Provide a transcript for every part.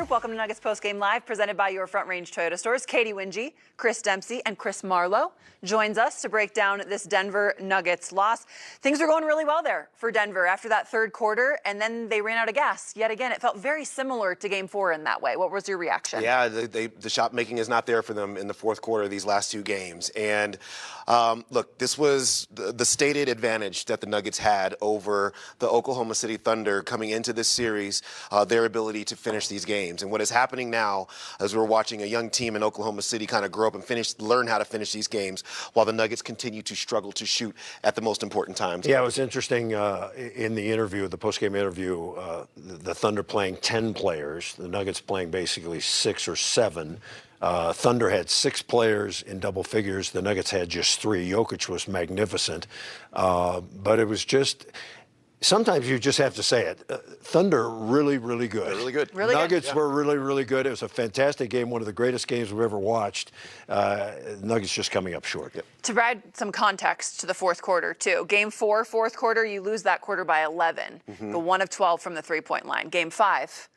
Welcome to Nuggets Postgame Live, presented by your Front Range Toyota stores. Katie Wingy, Chris Dempsey, and Chris Marlowe joins us to break down this Denver Nuggets loss. Things are going really well there for Denver after that third quarter, and then they ran out of gas. Yet again, it felt very similar to Game 4 in that way. What was your reaction? Yeah, the shot making is not there for them in the fourth quarter of these last two games. And look, this was the stated advantage that the Nuggets had over the Oklahoma City Thunder coming into this series, their ability to finish these games. And what is happening now, as we're watching a young team in Oklahoma City kind of grow up and learn how to finish these games, while the Nuggets continue to struggle to shoot at the most important times. Yeah, it was interesting in the interview, the postgame interview, the Thunder playing 10 players, the Nuggets playing basically 6 or 7. Thunder had 6 players in double figures. The Nuggets had just 3. Jokic was magnificent. But it was just, sometimes you just have to say it. Thunder, really, really good. They're really good. Really Nuggets good. were really, really good. It was a fantastic game, one of the greatest games we've ever watched. Nuggets just coming up short. Yep. To add some context to the fourth quarter, too. Game 4, fourth quarter, you lose that quarter by 11. The 1 of 12 from the three-point line. Game 5,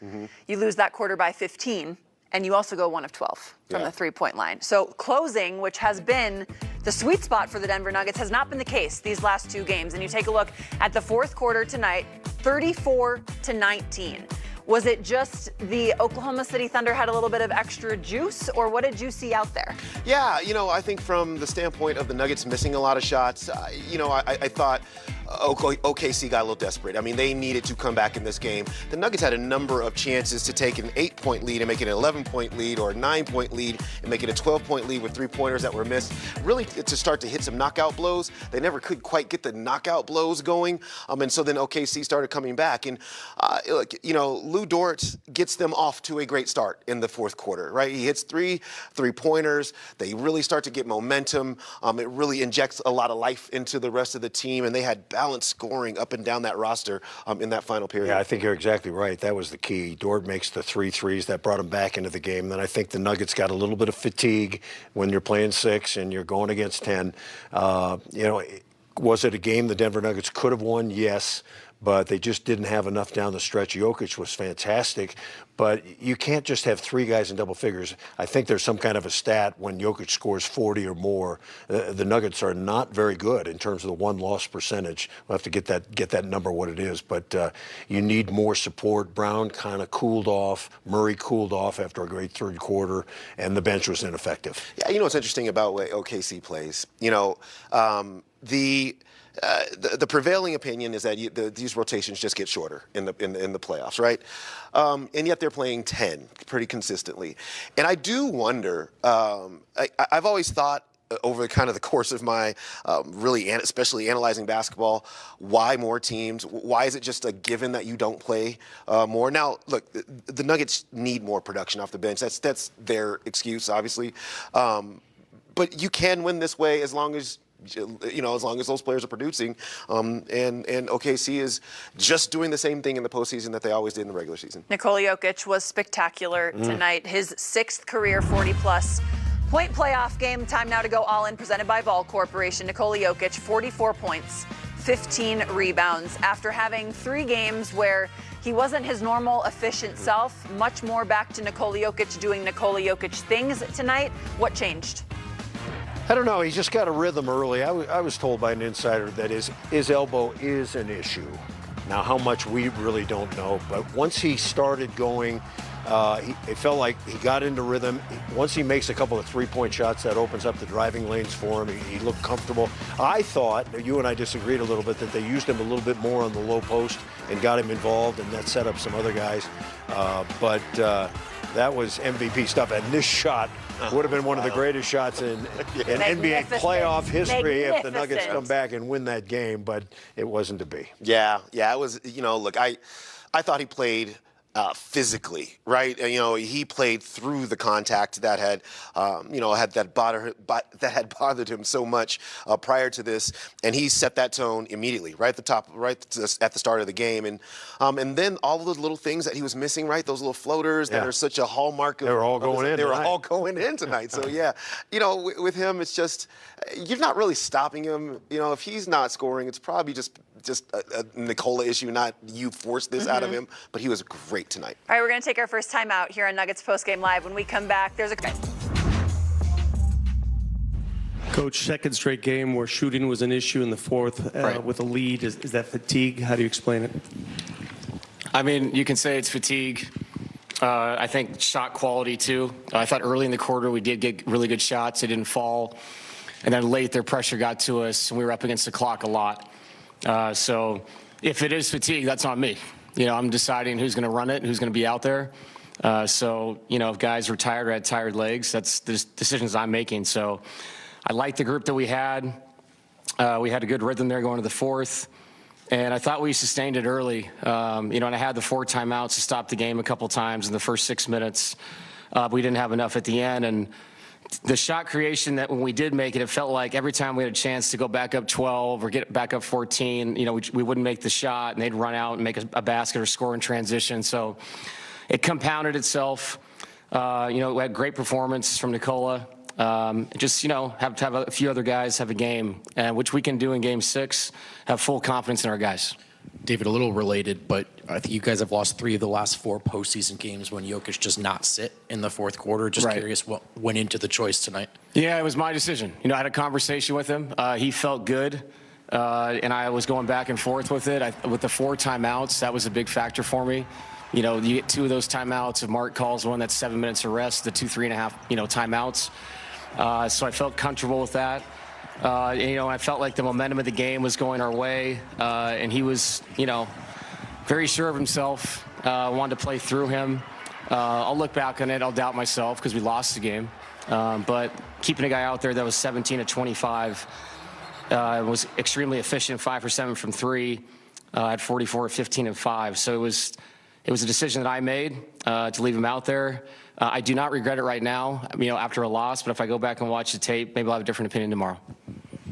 you lose that quarter by 15. And you also go 1 of 12 from the three-point line. So closing, which has been the sweet spot for the Denver Nuggets, has not been the case these last 2 games. And you take a look at the fourth quarter tonight, 34-19. Was it just the Oklahoma City Thunder had a little bit of extra juice, or what did you see out there? Yeah, I think from the standpoint of the Nuggets missing a lot of shots, I thought OKC got a little desperate. I mean, they needed to come back in this game. The Nuggets had a number of chances to take an 8-point lead and make it an 11-point lead, or a 9-point lead and make it a 12-point lead with 3-pointers that were missed. Really, to start to hit some knockout blows. They never could quite get the knockout blows going. And so then OKC started coming back. And, Lu Dort gets them off to a great start in the fourth quarter, right? He hits 3 3-pointers. They really start to get momentum. It really injects a lot of life into the rest of the team, and they had balanced scoring up and down that roster in that final period. Yeah, I think you're exactly right. That was the key. Dort makes the 3 threes that brought him back into the game. Then I think the Nuggets got a little bit of fatigue when you're playing 6 and you're going against 10. Was it a game the Denver Nuggets could have won? Yes. But they just didn't have enough down the stretch. Jokic was fantastic, but you can't just have 3 guys in double figures. I think there's some kind of a stat when Jokic scores 40 or more. The Nuggets are not very good in terms of the one-loss percentage. We'll have to get that number what it is, but you need more support. Brown kind of cooled off. Murray cooled off after a great third quarter, and the bench was ineffective. Yeah, what's interesting about the way OKC plays? The prevailing opinion is that these rotations just get shorter in the playoffs, right? And yet they're playing 10 pretty consistently. And I do wonder. I've always thought over kind of the course of my especially analyzing basketball, why more teams? Why is it just a given that you don't play more? Now, look, the Nuggets need more production off the bench. That's their excuse, obviously. But you can win this way as long as those players are producing, and OKC is just doing the same thing in the postseason that they always did in the regular season. Nikola Jokic was spectacular tonight. His 6th career 40-plus point playoff game. Time now to go all in, presented by Ball Corporation. Nikola Jokic, 44 points, 15 rebounds. After having 3 games where he wasn't his normal efficient self, much more back to Nikola Jokic doing Nikola Jokic things tonight. What changed? I don't know. He just got a rhythm early. I was told by an insider that his elbow is an issue. Now, how much we really don't know. But once he started going, it felt like he got into rhythm. Once he makes a couple of 3-point shots, that opens up the driving lanes for him. He looked comfortable. I thought, you and I disagreed a little bit, that they used him a little bit more on the low post and got him involved, and that set up some other guys. But that was MVP stuff. And this shot would have been one of the greatest shots in NBA playoff history if the Nuggets come back and win that game, but it wasn't to be. Yeah, it was. Look, I thought he played physically, right? He played through the contact that had bothered him so much prior to this, and he set that tone immediately, right at the top, right at the start of the game, and then all of the little things that he was missing, right? Those little floaters that are such a hallmark of. They were all going in. They were all going in tonight. So yeah, with him, it's just you're not really stopping him. If he's not scoring, it's probably just just a Nikola issue, not you forced this out of him, but he was great tonight. All right, we're going to take our first time out here on Nuggets Postgame Live. When we come back, there's a... Coach, second straight game where shooting was an issue in the fourth with a lead. Is that fatigue? How do you explain it? I mean, you can say it's fatigue. I think shot quality, too. I thought early in the quarter we did get really good shots. They didn't fall. And then late, their pressure got to us, and we were up against the clock a lot. So if it is fatigue, that's on me. You know, I'm deciding who's going to run it and who's going to be out there. So, you know, if guys were tired or had tired legs, that's the decisions I'm making. So I like the group that we had. We had a good rhythm there going to the fourth. And I thought we sustained it early. You know, and I had the 4 timeouts to stop the game a couple times in the first 6 minutes. But we didn't have enough at the end. And the shot creation that when we did make it, it felt like every time we had a chance to go back up 12 or get back up 14, you know, we wouldn't make the shot, and they'd run out and make a basket or score in transition. So it compounded itself. You know, we had great performance from Nikola. Just, you know, have to have a few other guys have a game, which we can do in Game 6, have full confidence in our guys. David, a little related, but I think you guys have lost 3 of the last 4 postseason games when Jokic does not sit in the fourth quarter. Just curious what went into the choice tonight. Yeah, it was my decision. You know, I had a conversation with him. He felt good, and I was going back and forth with it. With the 4 timeouts, that was a big factor for me. You know, you get 2 of those timeouts. If Mark calls one, that's 7 minutes of rest. The 2, 3.5, you know, timeouts. So I felt comfortable with that. You know, I felt like the momentum of the game was going our way, and he was, you know, very sure of himself, wanted to play through him. I'll look back on it. I'll doubt myself because we lost the game. But keeping a guy out there that was 17 of 25 was extremely efficient, 5 for 7 from 3, at 44 of 15 and 5. So it was a decision that I made to leave him out there. I do not regret it right now, you know, after a loss, but if I go back and watch the tape, maybe I'll have a different opinion tomorrow.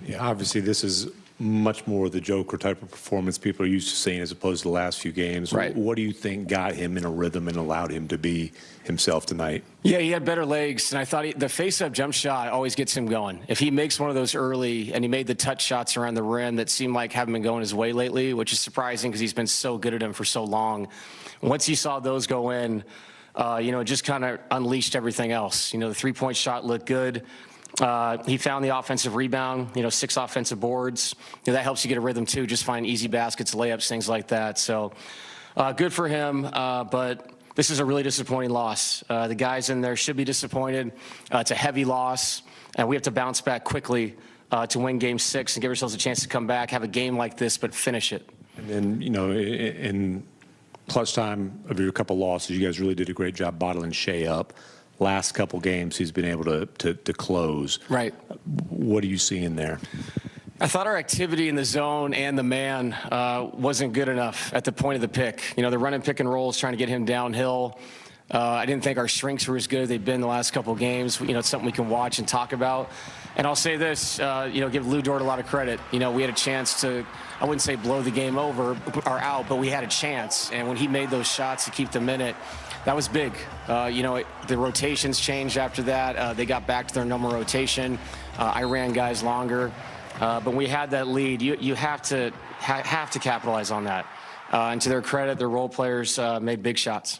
Yeah, obviously this is much more the Joker type of performance people are used to seeing as opposed to the last few games. Right. What do you think got him in a rhythm and allowed him to be himself tonight? Yeah, he had better legs, and I thought the face-up jump shot always gets him going. If he makes one of those early, and he made the touch shots around the rim that seem like haven't been going his way lately, which is surprising because he's been so good at them for so long. Once you saw those go in, you know, it just kind of unleashed everything else. You know, the 3-point shot looked good. He found the offensive rebound, you know, 6 offensive boards. You know, that helps you get a rhythm, too, just find easy baskets, layups, things like that. So good for him, but this is a really disappointing loss. The guys in there should be disappointed. It's a heavy loss, and we have to bounce back quickly to win Game 6 and give ourselves a chance to come back, have a game like this, but finish it. And then, you know, in clutch time of your couple losses, you guys really did a great job bottling Shea up. Last couple games, he's been able to close. Right. What are you seeing there? I thought our activity in the zone and the man wasn't good enough at the point of the pick. You know, the running pick and rolls, trying to get him downhill. I didn't think our shrinks were as good as they've been the last couple games. You know, it's something we can watch and talk about. And I'll say this, you know, give Lou Dort a lot of credit. You know, we had a chance to, I wouldn't say blow the game over or out, but we had a chance. And when he made those shots to keep them in it, that was big. You know, the rotations changed after that. They got back to their normal rotation. I ran guys longer. But when we had that lead, you have to capitalize on that. And to their credit, their role players made big shots.